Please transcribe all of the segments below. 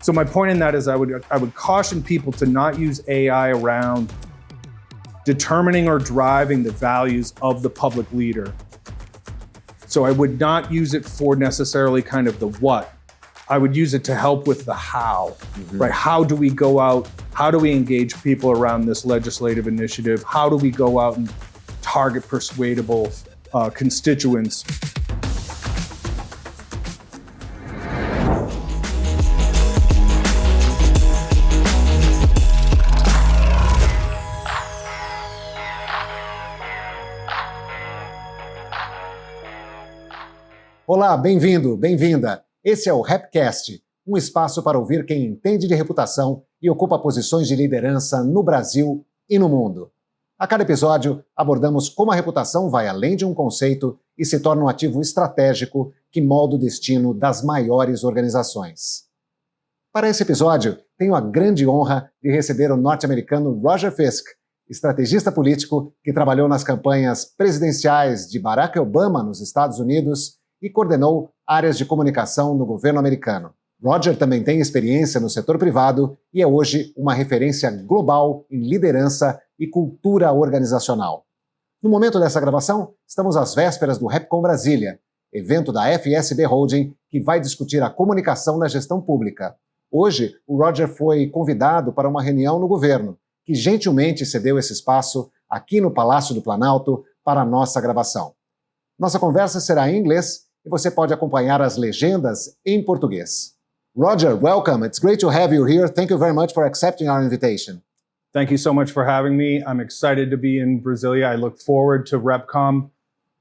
So my point in that is I would caution people to not use AI around determining or driving the values of the public leader. So I would not use it for necessarily kind of the what. I would use it to help with the how, right? How do we go out? How do we engage people around this legislative initiative? How do we go out and target persuadable constituents? Olá, bem-vindo, bem-vinda. Esse é o RepCast, um espaço para ouvir quem entende de reputação e ocupa posições de liderança no Brasil e no mundo. A cada episódio, abordamos como a reputação vai além de um conceito e se torna um ativo estratégico que molda o destino das maiores organizações. Para esse episódio, tenho a grande honra de receber o norte-americano Roger Fisk, estrategista político que trabalhou nas campanhas presidenciais de Barack Obama nos Estados Unidos e coordenou áreas de comunicação no governo americano. Roger também tem experiência no setor privado e é hoje uma referência global em liderança e cultura organizacional. No momento dessa gravação, estamos às vésperas do RepCon Brasília, evento da FSB Holding que vai discutir a comunicação na gestão pública. Hoje, o Roger foi convidado para uma reunião no governo, que gentilmente cedeu esse espaço aqui no Palácio do Planalto para a nossa gravação. Nossa conversa será em inglês e você pode acompanhar as legendas em português. Roger, welcome. It's great to have you here. Thank you very much for accepting our invitation. Thank you so much for having me. I'm excited to be in Brasilia. I look forward to RepCon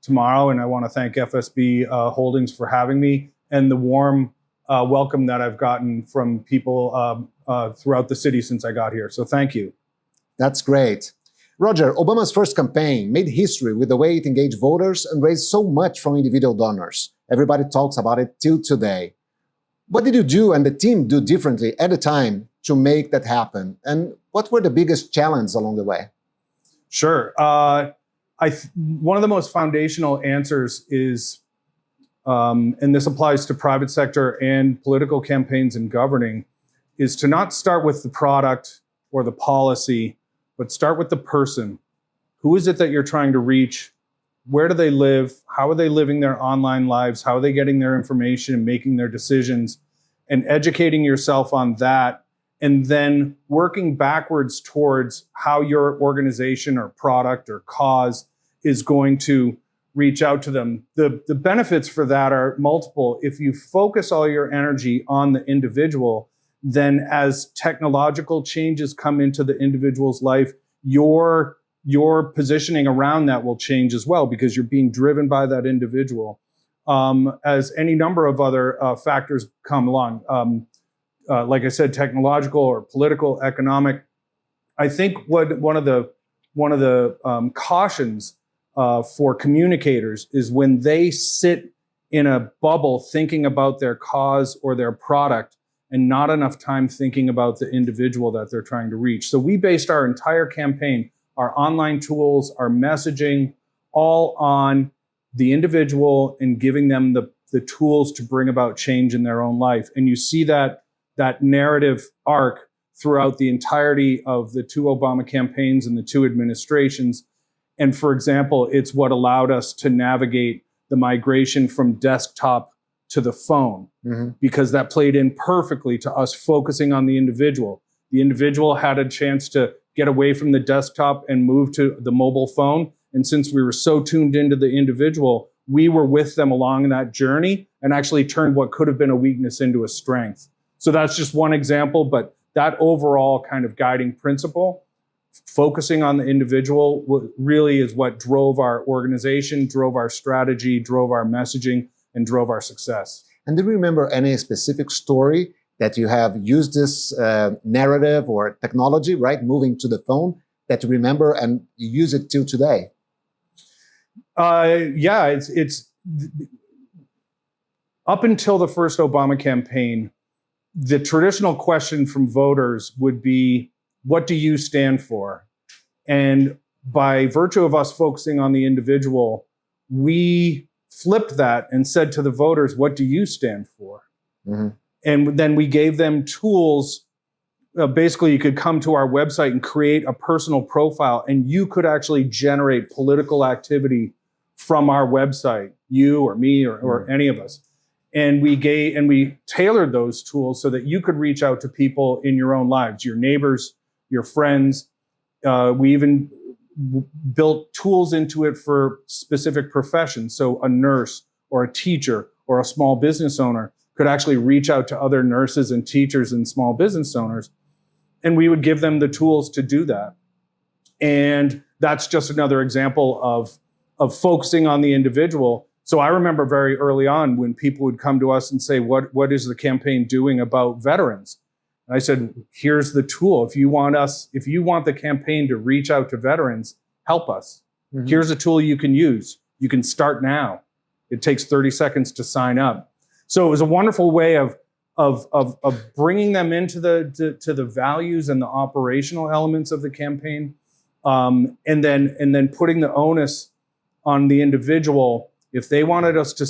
tomorrow, and I want to thank FSB Holdings for having me and the warm welcome that I've gotten from people throughout the city since I got here. So thank you. That's great. Roger, Obama's first campaign made history with the way it engaged voters and raised so much from individual donors. Everybody talks about it till today. What did you do and the team do differently at the time to make that happen? And what were the biggest challenges along the way? Sure. One of the most foundational answers is, and this applies to private sector and political campaigns and governing, is to not start with the product or the policy, but start with the person. Who is it that you're trying to reach? Where do they live? How are they living their online lives? How are they getting their information and making their decisions? And educating yourself on that, and then working backwards towards how your organization or product or cause is going to reach out to them. The benefits for that are multiple. If you focus all your energy on the individual, then as technological changes come into the individual's life, your positioning around that will change as well because you're being driven by that individual. As any number of other factors come along, like I said, technological or political, economic. I think one of the cautions for communicators is when they sit in a bubble thinking about their cause or their product, and not enough time thinking about the individual that they're trying to reach. So we based our entire campaign, our online tools, our messaging, all on the individual and giving them the tools to bring about change in their own life. And you see that narrative arc throughout the entirety of the two Obama campaigns and the two administrations. And for example, it's what allowed us to navigate the migration from desktop to the phone, because that played in perfectly to us focusing on the individual. The individual had a chance to get away from the desktop and move to the mobile phone. And since we were so tuned into the individual, we were with them along that journey and actually turned what could have been a weakness into a strength. So that's just one example, but that overall kind of guiding principle, focusing on the individual, really is what drove our organization, drove our strategy, drove our messaging, and drove our success. And do you remember any specific story that you have used this narrative or technology, right, moving to the phone, that you remember and you use it till today? Yeah, it's up until the first Obama campaign, the traditional question from voters would be, what do you stand for? And by virtue of us focusing on the individual, we flipped that and said to the voters, what do you stand for? And then we gave them tools. Basically, you could come to our website and create a personal profile, and you could actually generate political activity from our website, you or me or any of us. And we tailored those tools so that you could reach out to people in your own lives, your neighbors, your friends. We even built tools into it for specific professions. So a nurse or a teacher or a small business owner could actually reach out to other nurses and teachers and small business owners. And we would give them the tools to do that. And that's just another example of focusing on the individual. So I remember very early on when people would come to us and say, what is the campaign doing about veterans? And I said, here's the tool. If you want the campaign to reach out to veterans, help us. Mm-hmm. Here's a tool you can use. You can start now. It takes 30 seconds to sign up. So it was a wonderful way of bringing them into the values and the operational elements of the campaign, and then putting the onus on the individual. If they wanted us to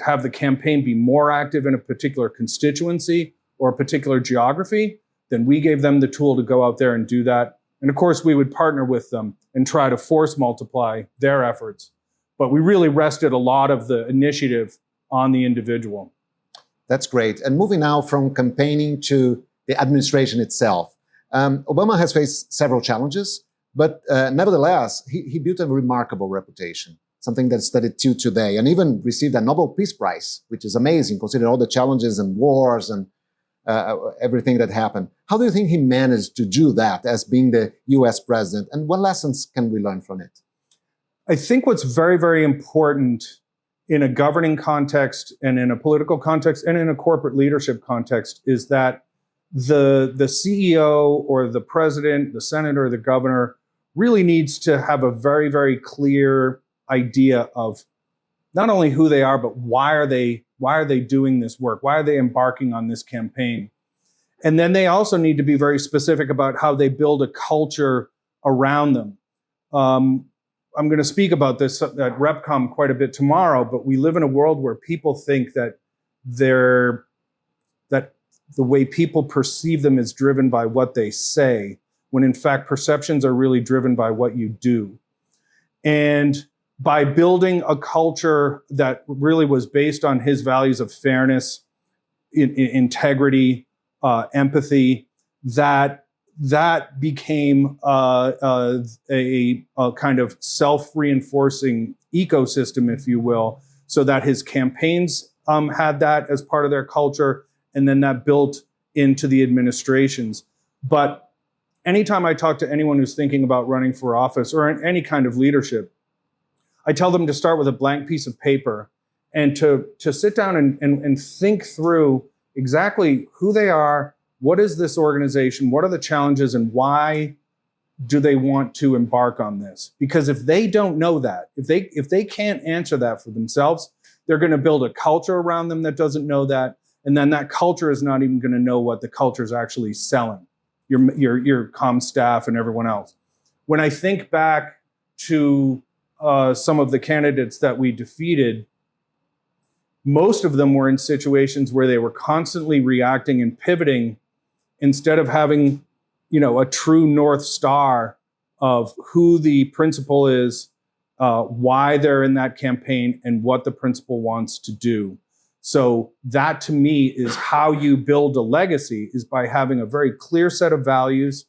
have the campaign be more active in a particular constituency or a particular geography, then we gave them the tool to go out there and do that. And of course, we would partner with them and try to force multiply their efforts. But we really rested a lot of the initiative on the individual. That's great. And moving now from campaigning to the administration itself. Obama has faced several challenges, but nevertheless, he built a remarkable reputation, something that's studied till today, and even received a Nobel Peace Prize, which is amazing, considering all the challenges and wars and everything that happened. How do you think he managed to do that as being the US president? And what lessons can we learn from it? I think what's very, very important in a governing context and in a political context and in a corporate leadership context is that the CEO or the president, the senator, the governor really needs to have a very, very clear idea of not only who they are, but why are they doing this work? Why are they embarking on this campaign? And then they also need to be very specific about how they build a culture around them. I'm going to speak about this at RepCom quite a bit tomorrow, but we live in a world where people think that the way people perceive them is driven by what they say, when in fact perceptions are really driven by what you do. And by building a culture that really was based on his values of fairness, integrity, empathy, that became a kind of self-reinforcing ecosystem, if you will, so that his campaigns had that as part of their culture, and then that built into the administrations. But anytime I talk to anyone who's thinking about running for office or in any kind of leadership, I tell them to start with a blank piece of paper and to sit down and think through exactly who they are. What is this organization? What are the challenges, and why do they want to embark on this? Because if they don't know that, if they can't answer that for themselves, they're going to build a culture around them that doesn't know that, and then that culture is not even going to know what the culture is actually selling. Your comm staff and everyone else. When I think back to some of the candidates that we defeated, most of them were in situations where they were constantly reacting and pivoting, instead of having, a true North Star of who the principal is, why they're in that campaign, and what the principal wants to do. So that, to me, is how you build a legacy, is by having a very clear set of values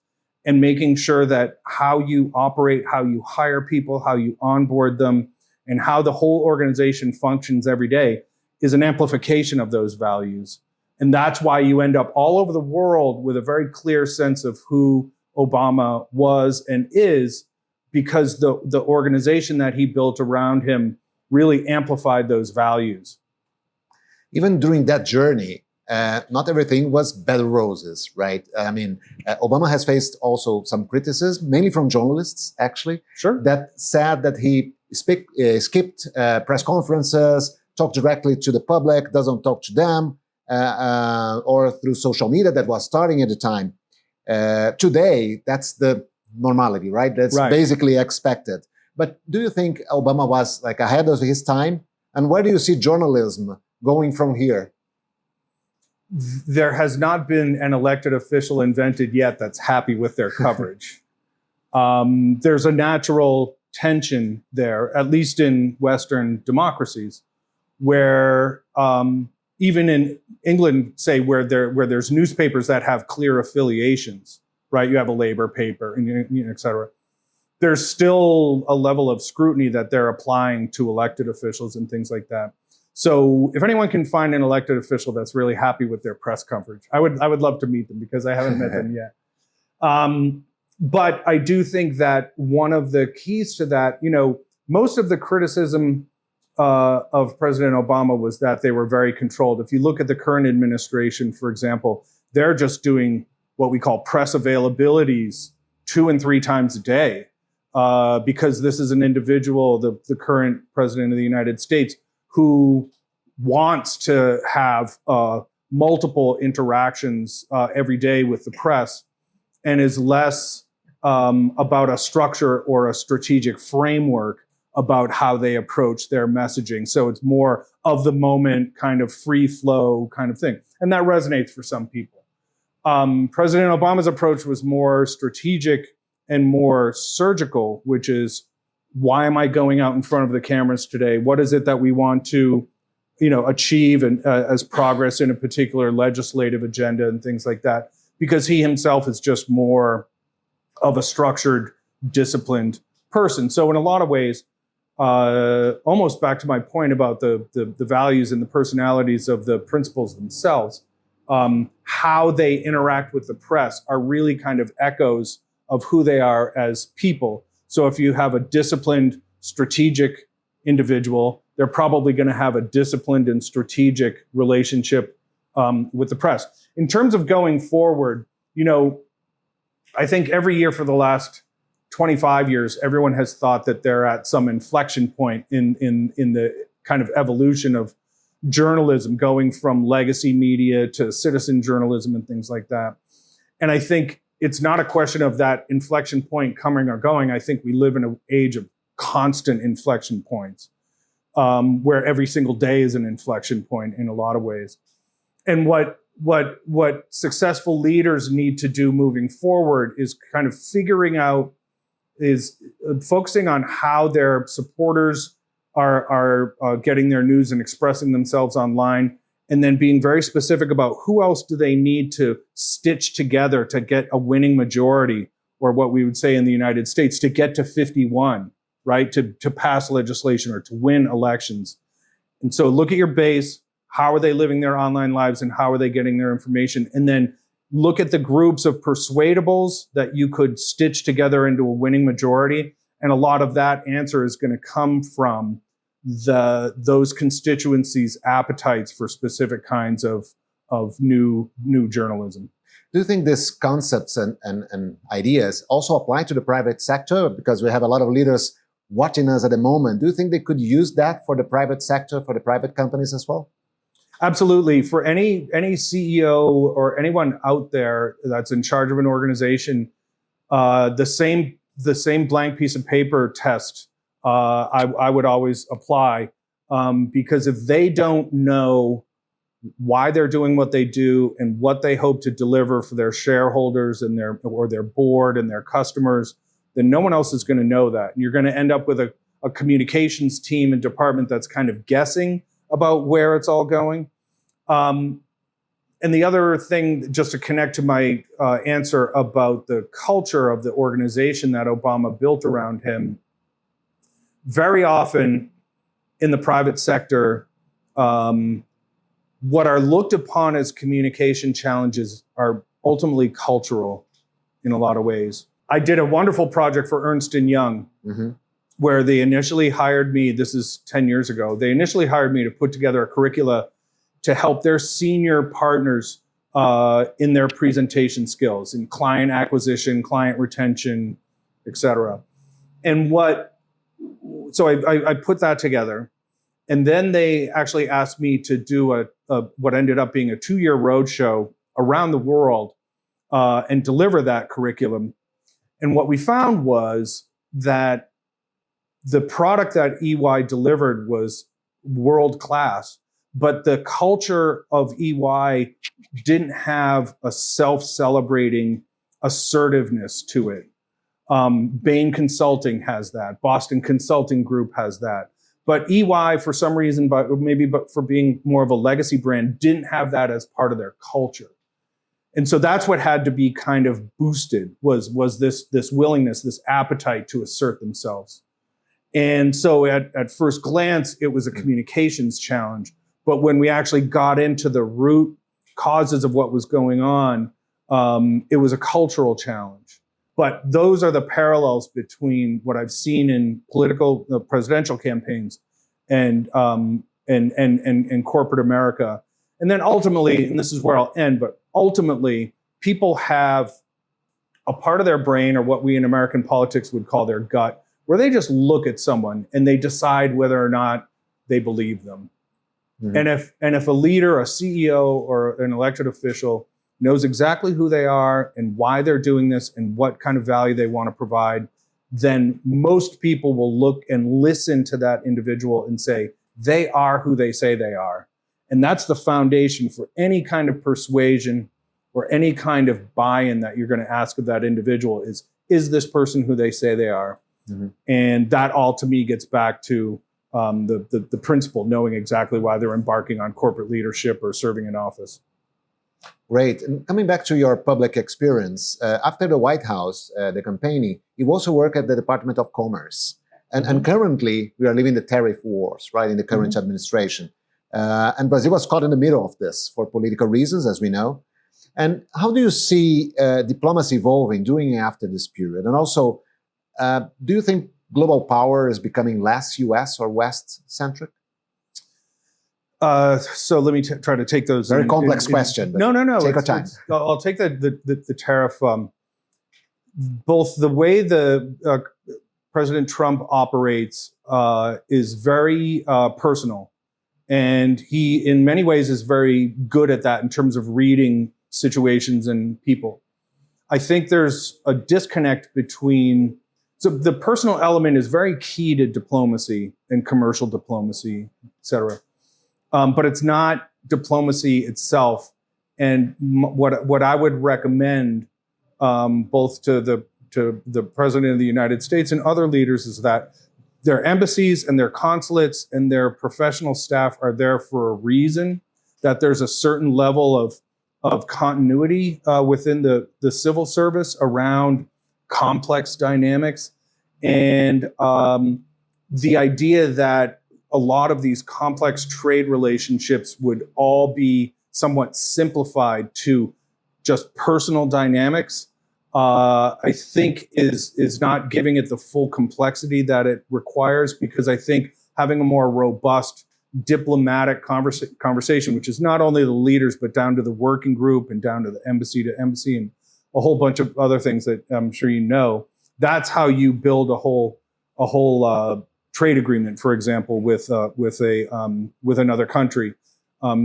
and making sure that how you operate, how you hire people, how you onboard them, and how the whole organization functions every day is an amplification of those values. And that's why you end up all over the world with a very clear sense of who Obama was and is, because the organization that he built around him really amplified those values. Even during that journey, not everything was bed roses, right? I mean, Obama has faced also some criticism, mainly from journalists, actually, Sure. that said that he skipped press conferences, talked directly to the public, doesn't talk to them, or through social media that was starting at the time. Today, that's the normality, right? That's Right. basically expected. But do you think Obama was ahead of his time? And where do you see journalism going from here? there has not been an elected official invented yet that's happy with their coverage. There's a natural tension there, at least in Western democracies, where even in England, say where there's newspapers that have clear affiliations, right? You have a Labour paper, and et cetera. There's still a level of scrutiny that they're applying to elected officials and things like that. So if anyone can find an elected official that's really happy with their press coverage, I would love to meet them because I haven't met them yet. But I do think that one of the keys to that, most of the criticism of President Obama was that they were very controlled. If you look at the current administration, for example, they're just doing what we call press availabilities 2 and 3 times a day because this is an individual, the current president of the United States, who wants to have multiple interactions every day with the press and is less about a structure or a strategic framework about how they approach their messaging. So it's more of the moment, kind of free flow kind of thing. And that resonates for some people. President Obama's approach was more strategic and more surgical, which is, why am I going out in front of the cameras today? What is it that we want to, achieve and as progress in a particular legislative agenda and things like that? Because he himself is just more of a structured, disciplined person. So in a lot of ways, almost back to my point about the values and the personalities of the principals themselves, how they interact with the press are really kind of echoes of who they are as people. So if you have a disciplined, strategic individual, they're probably going to have a disciplined and strategic relationship with the press. In terms of going forward, I think every year for the last 25 years, everyone has thought that they're at some inflection point in the kind of evolution of journalism, going from legacy media to citizen journalism and things like that. And I think it's not a question of that inflection point coming or going. I think we live in an age of constant inflection points, where every single day is an inflection point in a lot of ways. And what successful leaders need to do moving forward is kind of focusing on how their supporters are getting their news and expressing themselves online, and then being very specific about who else do they need to stitch together to get a winning majority, or what we would say in the United States, to get to 51, right? To pass legislation or to win elections. And so look at your base. How are they living their online lives and how are they getting their information? And then look at the groups of persuadables that you could stitch together into a winning majority. And a lot of that answer is going to come from those constituencies' appetites for specific kinds of new journalism. Do you think these concepts and ideas also apply to the private sector? Because we have a lot of leaders watching us at the moment. Do you think they could use that for the private sector, for the private companies as well? Absolutely. For any CEO or anyone out there that's in charge of an organization, the same blank piece of paper test I would always apply, because if they don't know why they're doing what they do and what they hope to deliver for their shareholders and their board and their customers, then no one else is going to know that. And you're going to end up with a communications team and department that's kind of guessing about where it's all going. And the other thing, just to connect to my answer about the culture of the organization that Obama built around him, very often in the private sector, what are looked upon as communication challenges are ultimately cultural in a lot of ways. I did a wonderful project for Ernst & Young, where they initially hired me, this is 10 years ago, they initially hired me to put together a curricula to help their senior partners in their presentation skills, in client acquisition, client retention, et cetera. And so I put that together. And then they actually asked me to do what ended up being a 2-year roadshow around the world and deliver that curriculum. And what we found was that the product that EY delivered was world class, but the culture of EY didn't have a self-celebrating assertiveness to it. Bain Consulting has that. Boston Consulting Group has that. But EY, for some reason, but for being more of a legacy brand, didn't have that as part of their culture. And so that's what had to be kind of boosted was this willingness, this appetite to assert themselves. And so at first glance, it was a communications challenge. But when we actually got into the root causes of what was going on, it was a cultural challenge. But those are the parallels between what I've seen in presidential campaigns and corporate America. And then ultimately, and this is where I'll end, but ultimately, people have a part of their brain, or what we in American politics would call their gut, where they just look at someone and they decide whether or not they believe them. Mm-hmm. And if a leader, a CEO, or an elected official knows exactly who they are and why they're doing this and what kind of value they want to provide, then most people will look and listen to that individual and say, they are who they say they are. And that's the foundation for any kind of persuasion or any kind of buy-in that you're going to ask of that individual is this person who they say they are? Mm-hmm. And that all, to me, gets back to the principle, knowing exactly why they're embarking on corporate leadership or serving in office. Great. And coming back to your public experience, after the White House, the campaign, you also work at the Department of Commerce. And currently, we are living the tariff wars, right, in the current mm-hmm. administration. And Brazil was caught in the middle of this for political reasons, as we know. And how do you see diplomacy evolving during and after this period? And also, do you think global power is becoming less U.S. or West-centric? So let me try to take those. Very complex question. No. Take your time. I'll take the tariff. Both the way the President Trump operates is very personal, and he, in many ways, is very good at that in terms of reading situations and people. I think there's a disconnect between. So the personal element is very key to diplomacy and commercial diplomacy, et cetera. But it's not diplomacy itself. And what I would recommend both to the President of the United States and other leaders is that their embassies and their consulates and their professional staff are there for a reason, that there's a certain level of continuity within the civil service around complex dynamics. And the idea that a lot of these complex trade relationships would all be somewhat simplified to just personal dynamics, I think is not giving it the full complexity that it requires, because I think having a more robust diplomatic conversation, which is not only the leaders, but down to the working group and down to the embassy and a whole bunch of other things that I'm sure you know, that's how you build a whole trade agreement, for example, with another country.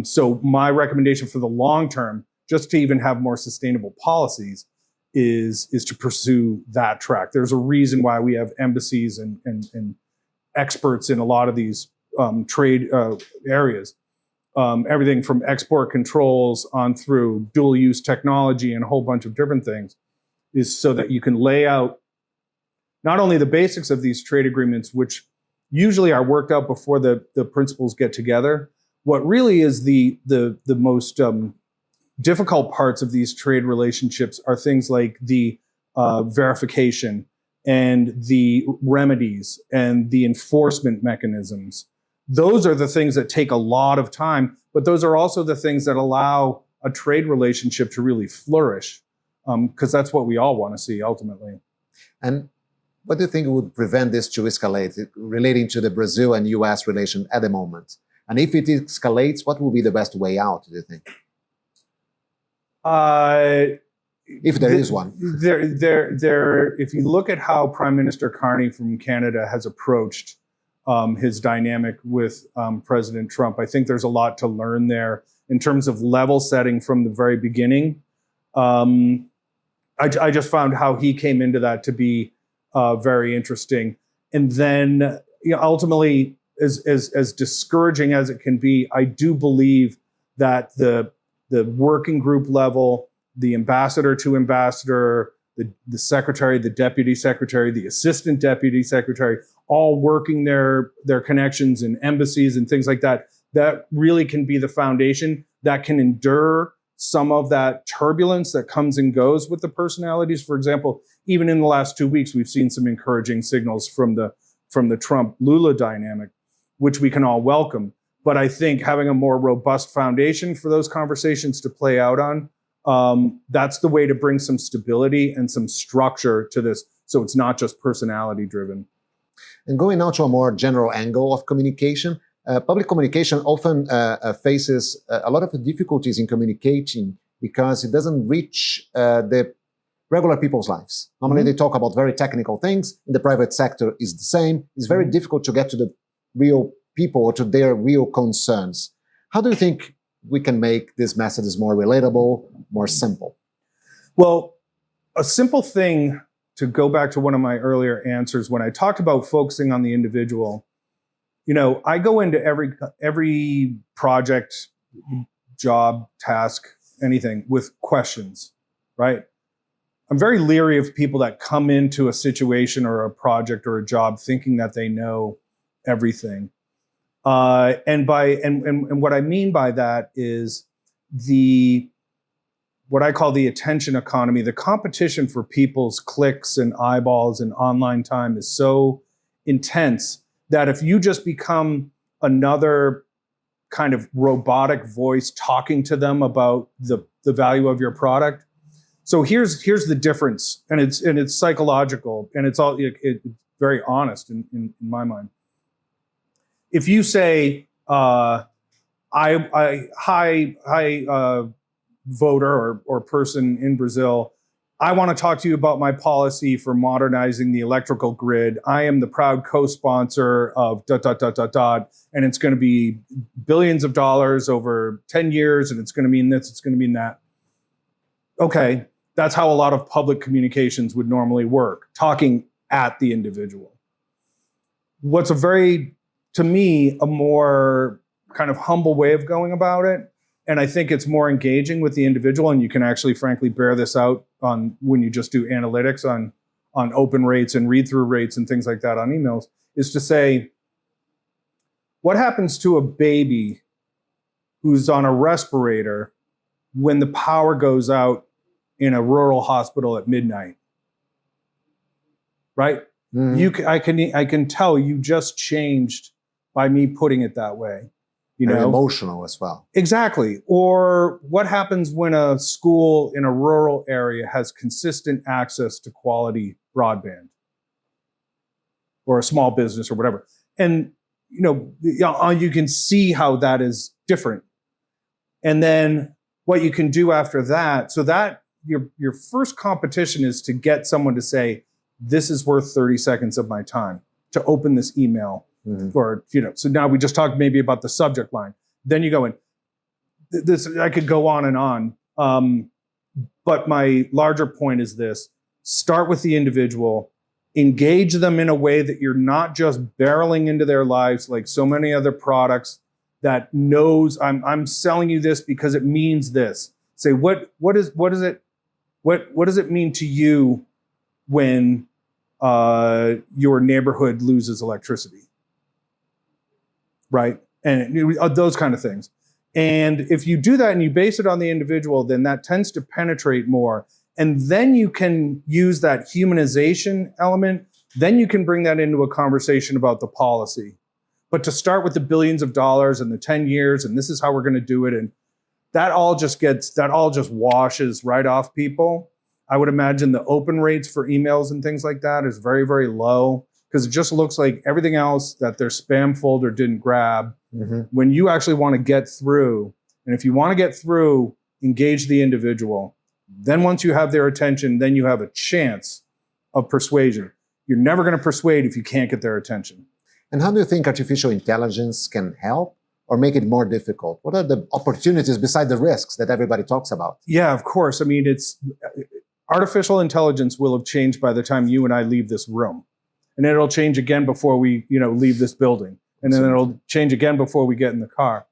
So my recommendation for the long term, just to even have more sustainable policies, is to pursue that track. There's a reason why we have embassies and experts in a lot of these trade areas. Everything from export controls on through dual use technology and a whole bunch of different things, is so that you can lay out not only the basics of these trade agreements, which usually are worked out before the principals get together. What really is the most difficult parts of these trade relationships are things like the verification and the remedies and the enforcement mechanisms. Those are the things that take a lot of time, but those are also the things that allow a trade relationship to really flourish, because that's what we all want to see ultimately. And what do you think would prevent this to escalate, relating to the Brazil and U.S. relation at the moment? And if it escalates, what will be the best way out, do you think? If there is one. If you look at how Prime Minister Carney from Canada has approached his dynamic with President Trump, I think there's a lot to learn there in terms of level setting from the very beginning. I just found how he came into that to be very interesting. And then ultimately, as discouraging as it can be, I do believe that the working group level, the ambassador to ambassador, the secretary, the deputy secretary, the assistant deputy secretary, all working their connections in embassies and things like that, that really can be the foundation that can endure some of that turbulence that comes and goes with the personalities. For example, even in the last 2 weeks, we've seen some encouraging signals from the Trump-Lula dynamic, which we can all welcome. But I think having a more robust foundation for those conversations to play out on, that's the way to bring some stability and some structure to this, so it's not just personality driven. And going now to a more general angle of communication, public communication often faces a lot of difficulties in communicating because it doesn't reach the regular people's lives. Normally they talk about very technical things. In the private sector is the same. It's very difficult to get to the real people or to their real concerns. How do you think we can make these messages more relatable, more simple? Well, a simple thing, to go back to one of my earlier answers, when I talked about focusing on the individual, I go into every project, job, task, anything with questions, right? I'm very leery of people that come into a situation or a project or a job thinking that they know everything. And what I mean by that is what I call the attention economy. The competition for people's clicks and eyeballs and online time is so intense that if you just become another kind of robotic voice talking to them about the value of your product. So here's the difference, and it's psychological, and it's very honest in my mind. If you say, hi, voter or person in Brazil, I want to talk to you about my policy for modernizing the electrical grid. I am the proud co-sponsor of ... and it's going to be billions of dollars over 10 years, and it's going to mean this, it's going to mean that. Okay, that's how a lot of public communications would normally work, talking at the individual. What's to me, a more kind of humble way of going about it, and I think it's more engaging with the individual, and you can actually, frankly, bear this out on when you just do analytics on open rates and read-through rates and things like that on emails, is to say, what happens to a baby who's on a respirator when the power goes out in a rural hospital at midnight? Right? Mm-hmm. I can tell you just changed by me putting it that way. And emotional as well. Exactly. Or what happens when a school in a rural area has consistent access to quality broadband, or a small business or whatever. And, you can see how that is different. And then what you can do after that, so that your first competition is to get someone to say, this is worth 30 seconds of my time to open this email. Mm-hmm. Or, so now we just talked maybe about the subject line. Then you go in. This, I could go on and on. But my larger point is this: start with the individual, engage them in a way that you're not just barreling into their lives like so many other products that knows I'm selling you this because it means this. Say, what does it mean to you when your neighborhood loses electricity? Right? And those kind of things. And if you do that and you base it on the individual, then that tends to penetrate more. And then you can use that humanization element. Then you can bring that into a conversation about the policy. But to start with the billions of dollars and the 10 years, and this is how we're going to do it, and that all just washes right off people. I would imagine the open rates for emails and things like that is very, very low, because it just looks like everything else that their spam folder didn't grab. Mm-hmm. When you actually want to get through, and if you want to get through, engage the individual. Then once you have their attention, then you have a chance of persuasion. You're never going to persuade if you can't get their attention. And how do you think artificial intelligence can help or make it more difficult? What are the opportunities beside the risks that everybody talks about? Yeah, of course. I mean, artificial intelligence will have changed by the time you and I leave this room. And it'll change again before we, leave this building. and then it'll change again before we get in the car.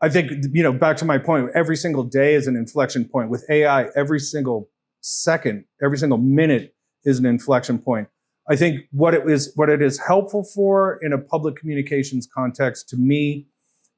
I think, back to my point, every single day is an inflection point. With AI, every single second, every single minute is an inflection point. I think what it is helpful for in a public communications context, to me,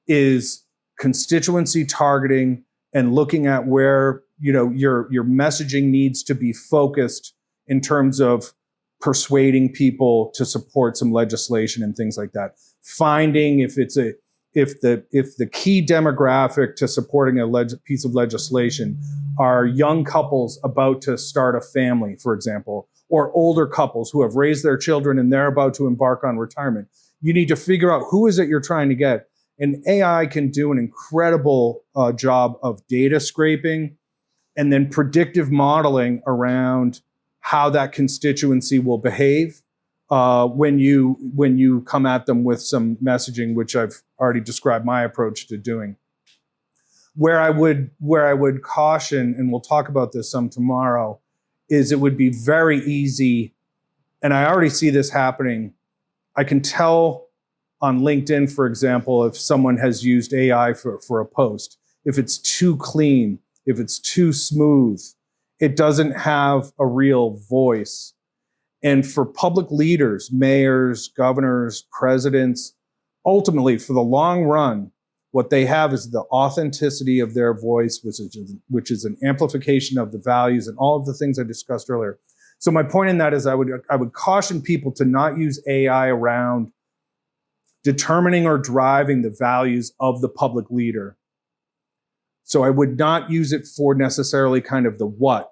is constituency targeting and looking at where your messaging needs to be focused in terms of persuading people to support some legislation and things like that. Finding if the key demographic to supporting a piece of legislation are young couples about to start a family, for example, or older couples who have raised their children and they're about to embark on retirement. You need to figure out who is it you're trying to get. And AI can do an incredible job of data scraping and then predictive modeling around how that constituency will behave when you come at them with some messaging, which I've already described my approach to doing. Where I would caution, and we'll talk about this some tomorrow, is it would be very easy, and I already see this happening. I can tell on LinkedIn, for example, if someone has used AI for a post, if it's too clean, if it's too smooth, it doesn't have a real voice. And for public leaders, mayors, governors, presidents, ultimately, for the long run, what they have is the authenticity of their voice, which is an amplification of the values and all of the things I discussed earlier. So my point in that is I would caution people to not use AI around determining or driving the values of the public leader. So I would not use it for necessarily kind of the what.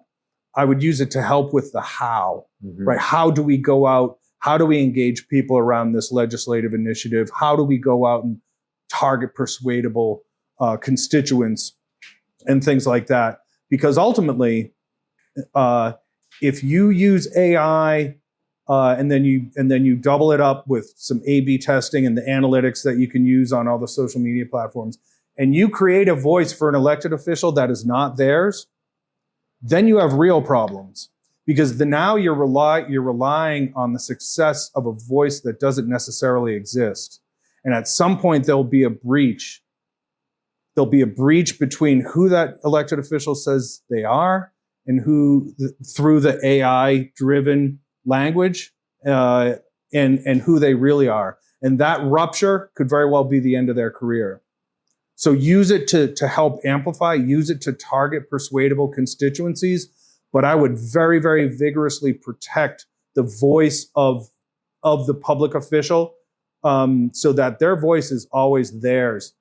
I would use it to help with the how, right? How do we go out? How do we engage people around this legislative initiative? How do we go out and target persuadable constituents and things like that? Because ultimately, if you use AI and then you double it up with some A/B testing and the analytics that you can use on all the social media platforms, and you create a voice for an elected official that is not theirs, then you have real problems, because now you're relying on the success of a voice that doesn't necessarily exist. And at some point, there'll be a breach. There'll be a breach between who that elected official says they are and who, through the AI-driven language, and who they really are. And that rupture could very well be the end of their career. So use it to help amplify, use it to target persuadable constituencies, but I would very, very vigorously protect the voice of the public official, so that their voice is always theirs.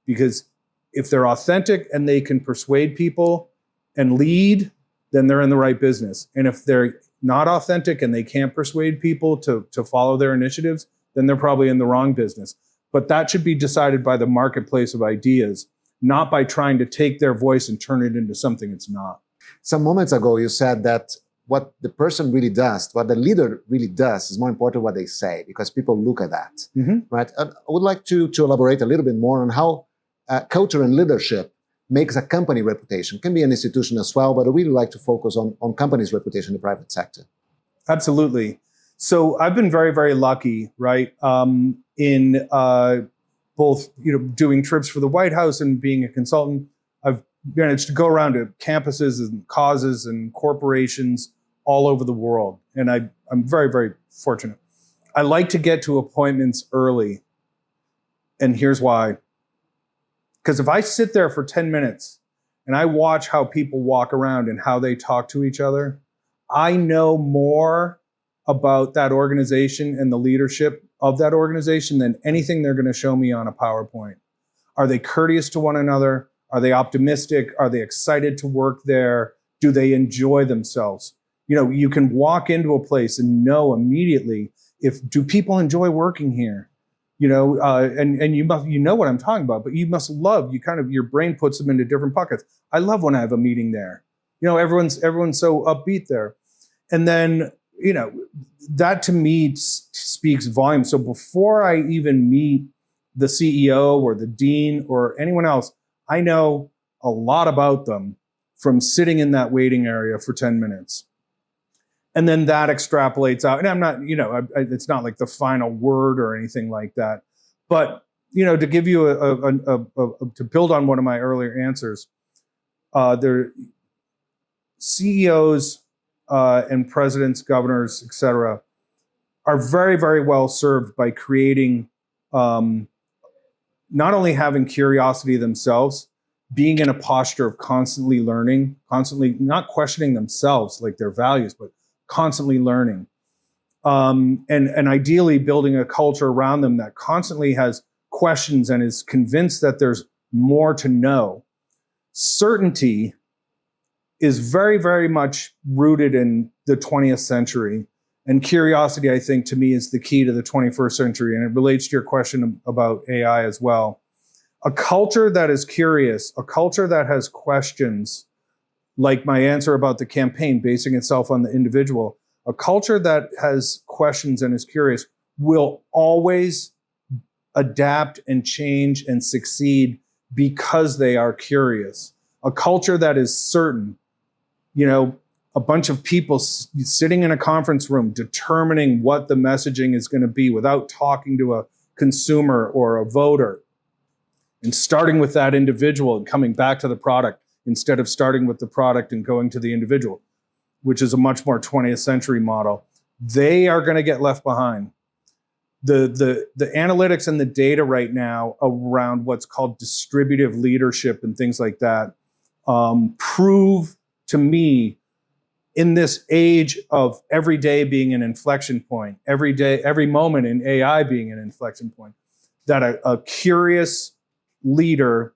Because if they're authentic and they can persuade people and lead, then they're in the right business. And if they're not authentic and they can't persuade people to follow their initiatives, then they're probably in the wrong business. But that should be decided by the marketplace of ideas, not by trying to take their voice and turn it into something it's not. Some moments ago, you said that what the person really does, what the leader really does, is more important what they say, because people look at that, right? I would like to elaborate a little bit more on how culture and leadership makes a company reputation. It can be an institution as well, but I really like to focus on companies' reputation in the private sector. Absolutely. So I've been very, very lucky, right? In both, doing trips for the White House and being a consultant. I've managed to go around to campuses and causes and corporations all over the world. And I'm very, very fortunate. I like to get to appointments early. And here's why. Because if I sit there for 10 minutes and I watch how people walk around and how they talk to each other, I know more about that organization and the leadership of that organization than anything they're going to show me on a PowerPoint. Are they courteous to one another? Are they optimistic? Are they excited to work there? Do they enjoy themselves? You can walk into a place and know immediately do people enjoy working here? And you know what I'm talking about, but you must love, your brain puts them into different buckets. I love when I have a meeting there. Everyone's so upbeat there. And then, that to me speaks volumes. So before I even meet the CEO or the dean or anyone else, I know a lot about them from sitting in that waiting area for 10 minutes. And then that extrapolates out. And I'm not, it's not like the final word or anything like that. But to give you to build on one of my earlier answers, there CEOs and presidents, governors, etc., are very, very well served by creating, not only having curiosity themselves, being in a posture of constantly learning, constantly not questioning themselves, like their values, but constantly learning. And ideally building a culture around them that constantly has questions and is convinced that there's more to know. Certainty is very, very much rooted in the 20th century. And curiosity, I think, to me, is the key to the 21st century. And it relates to your question about AI as well. A culture that is curious, a culture that has questions, like my answer about the campaign basing itself on the individual, a culture that has questions and is curious will always adapt and change and succeed because they are curious. A culture that is certain, a bunch of people sitting in a conference room determining what the messaging is going to be without talking to a consumer or a voter, and starting with that individual and coming back to the product instead of starting with the product and going to the individual, which is a much more 20th century model. They are going to get left behind. The analytics and the data right now around what's called distributive leadership and things like that prove to me, in this age of every day being an inflection point, every day, every moment in AI being an inflection point, that a curious leader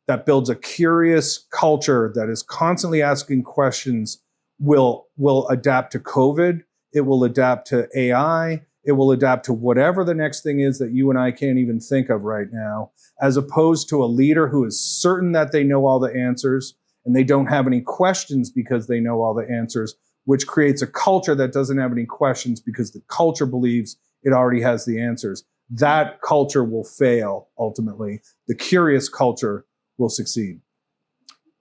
that builds a curious culture that is constantly asking questions will adapt to COVID. It will adapt to AI. It will adapt to whatever the next thing is that you and I can't even think of right now, as opposed to a leader who is certain that they know all the answers and they don't have any questions because they know all the answers, which creates a culture that doesn't have any questions because the culture believes it already has the answers. That culture will fail ultimately. The curious culture will succeed.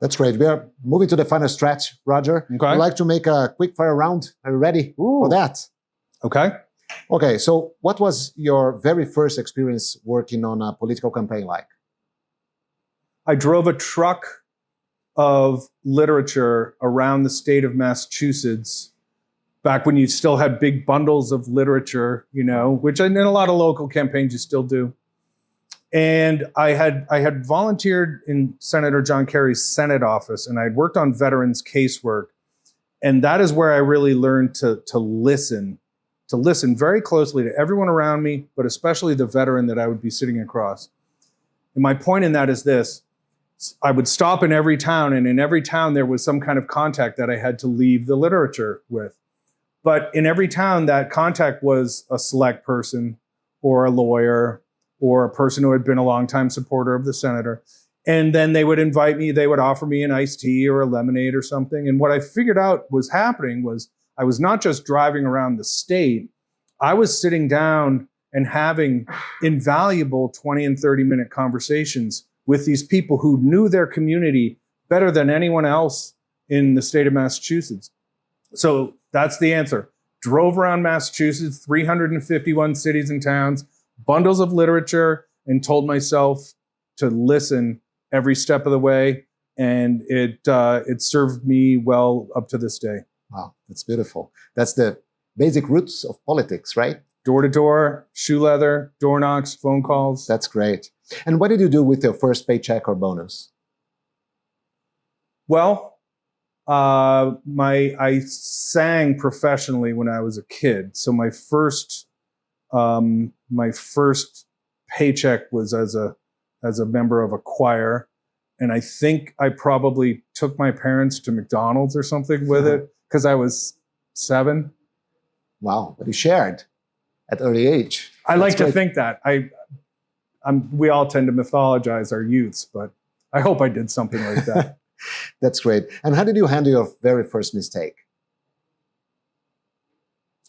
That's great. We are moving to the final stretch, Roger. Okay. I'd like to make a quick fire round. Are you ready for that? Okay. Okay, so what was your very first experience working on a political campaign like? I drove a truck of literature around the state of Massachusetts back when you still had big bundles of literature, which in a lot of local campaigns you still do. And I had volunteered in Senator John Kerry's Senate office, and I had worked on veterans casework. And that is where I really learned to listen very closely to everyone around me, but especially the veteran that I would be sitting across. And my point in that is this: I would stop in every town, and in every town there was some kind of contact that I had to leave the literature with. But in every town, that contact was a select person or a lawyer or a person who had been a longtime supporter of the senator. And then they would invite me, they would offer me an iced tea or a lemonade or something. And what I figured out was happening was I was not just driving around the state, I was sitting down and having invaluable 20 and 30-minute conversations with these people who knew their community better than anyone else in the state of Massachusetts. So that's the answer. Drove around Massachusetts, 351 cities and towns, bundles of literature, and told myself to listen every step of the way. And it served me well up to this day. Wow, that's beautiful. That's the basic roots of politics, right? Door to door, shoe leather, door knocks, phone calls. That's great. And what did you do with your first paycheck or bonus? Well, I sang professionally when I was a kid. So my first paycheck was as a member of a choir. And I think I probably took my parents to McDonald's or something with it because I was 7. Wow, but you shared at early age. I like to think that. We all tend to mythologize our youths, but I hope I did something like that. That's great. And how did you handle your very first mistake?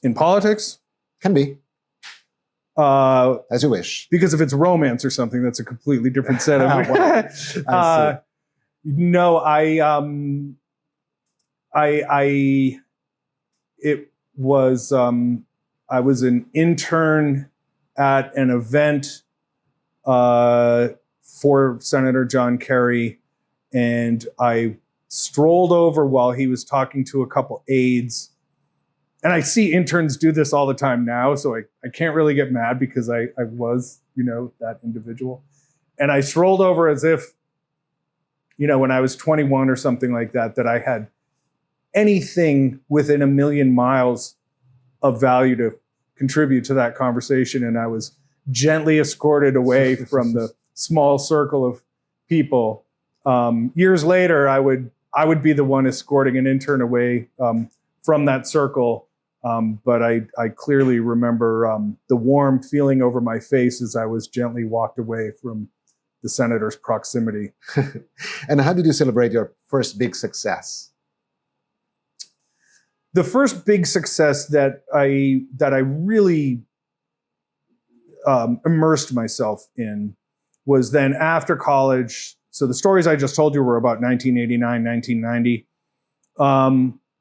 In politics? Can be. As you wish. Because if it's romance or something, that's a completely different set of... No, I was an intern at an event for Senator John Kerry, and I strolled over while he was talking to a couple aides. And I see interns do this all the time now, so I can't really get mad because I was, that individual. And I strolled over as if, when I was 21 or something like that, that I had anything within a million miles of value to contribute to that conversation. And I was gently escorted away from the small circle of people. Years later, I would be the one escorting an intern away from that circle. But I clearly remember the warm feeling over my face as I was gently walked away from the senator's proximity. And how did you celebrate your first big success? The first big success that I really immersed myself in was then after college. So the stories I just told you were about 1989, 1990.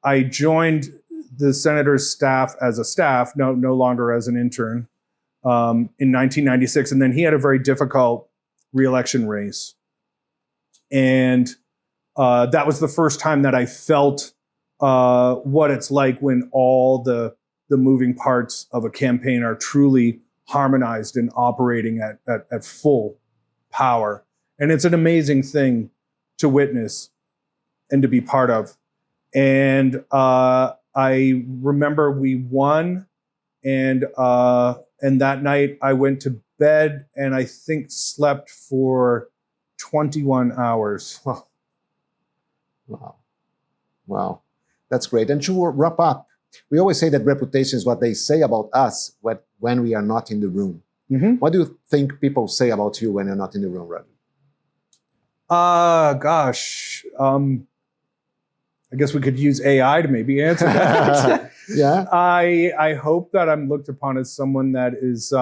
I joined the senator's staff as a staff, no longer as an intern, in 1996. And then he had a very difficult re-election race. And that was the first time that I felt what it's like when all the moving parts of a campaign are truly harmonized and operating at full power. And it's an amazing thing to witness and to be part of. And I remember we won, and that night I went to bed and I think slept for 21 hours. Wow. That's great. And to wrap up, we always say that reputation is what they say about us when we are not in the room. Mm-hmm. What do you think people say about you when you're not in the room, Roger? Gosh. I guess we could use AI to maybe answer that. Yeah. I hope that I'm looked upon as someone that is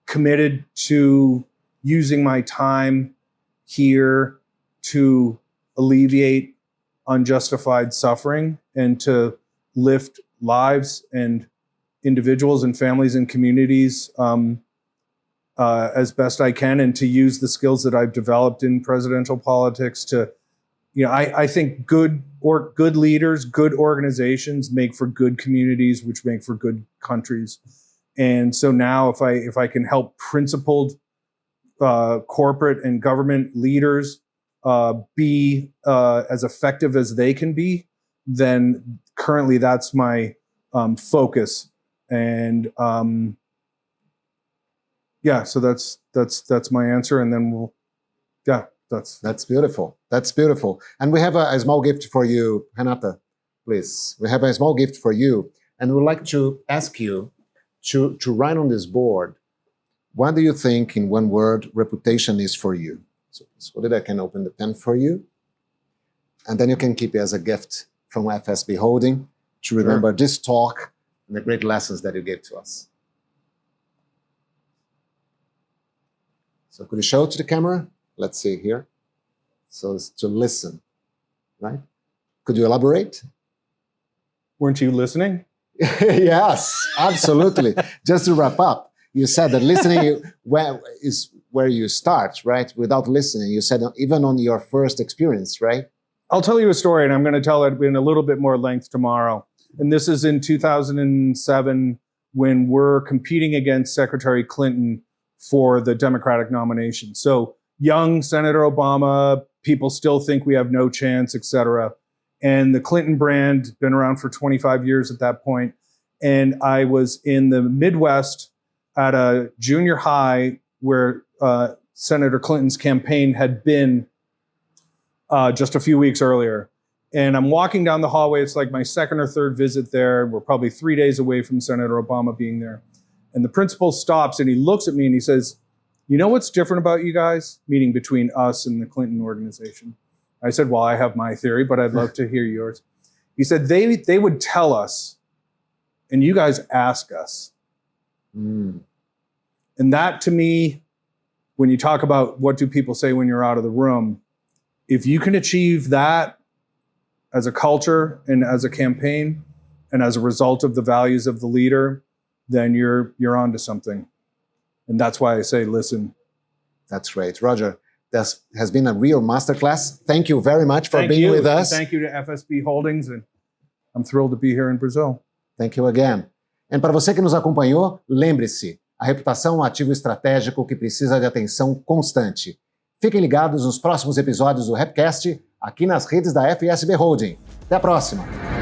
committed to using my time here to alleviate unjustified suffering and to lift lives and individuals and families and communities as best I can, and to use the skills that I've developed in presidential politics to, I think good leaders, good organizations make for good communities, which make for good countries. And so now if I can help principled corporate and government leaders be as effective as they can be, then currently that's my focus. And so that's my answer. And then that's beautiful. That's beautiful. And we have a small gift for you, Renata, please. We have a small gift for you, and we'd like to ask you to write on this board, what do you think, in one word, reputation is for you? So that I can open the pen for you, and then you can keep it as a gift from FSB Holding to remember this talk and the great lessons that you gave to us. So could you show it to the camera? Let's see here. So it's to listen, right? Could you elaborate? Weren't you listening? Yes, absolutely. Just to wrap up, you said that listening is where you start, right? Without listening, you said even on your first experience, right? I'll tell you a story, and I'm going to tell it in a little bit more length tomorrow. And this is in 2007 when we're competing against Secretary Clinton for the Democratic nomination. So young Senator Obama, people still think we have no chance, et cetera. And the Clinton brand, been around for 25 years at that point. And I was in the Midwest at a junior high where Senator Clinton's campaign had been just a few weeks earlier. And I'm walking down the hallway. It's like my second or third visit there. We're probably 3 days away from Senator Obama being there. And the principal stops and he looks at me and he says, "You know what's different about you guys?" Meaning between us and the Clinton organization. I said, "Well, I have my theory, but I'd love to hear yours." He said, they would tell us, and you guys ask us. And that, to me, when you talk about what do people say when you're out of the room, if you can achieve that as a culture and as a campaign and as a result of the values of the leader, then you're onto something. And that's why I say listen. That's great. Roger, this has been a real masterclass. Thank you very much for Thank being you. with us. And thank you to FSB Holdings, and I'm thrilled to be here in Brazil. Thank you again. E para você que nos acompanhou, lembre-se, a reputação é um ativo estratégico que precisa de atenção constante. Fiquem ligados nos próximos episódios do RepCast, aqui nas redes da FSB Holding. Até a próxima!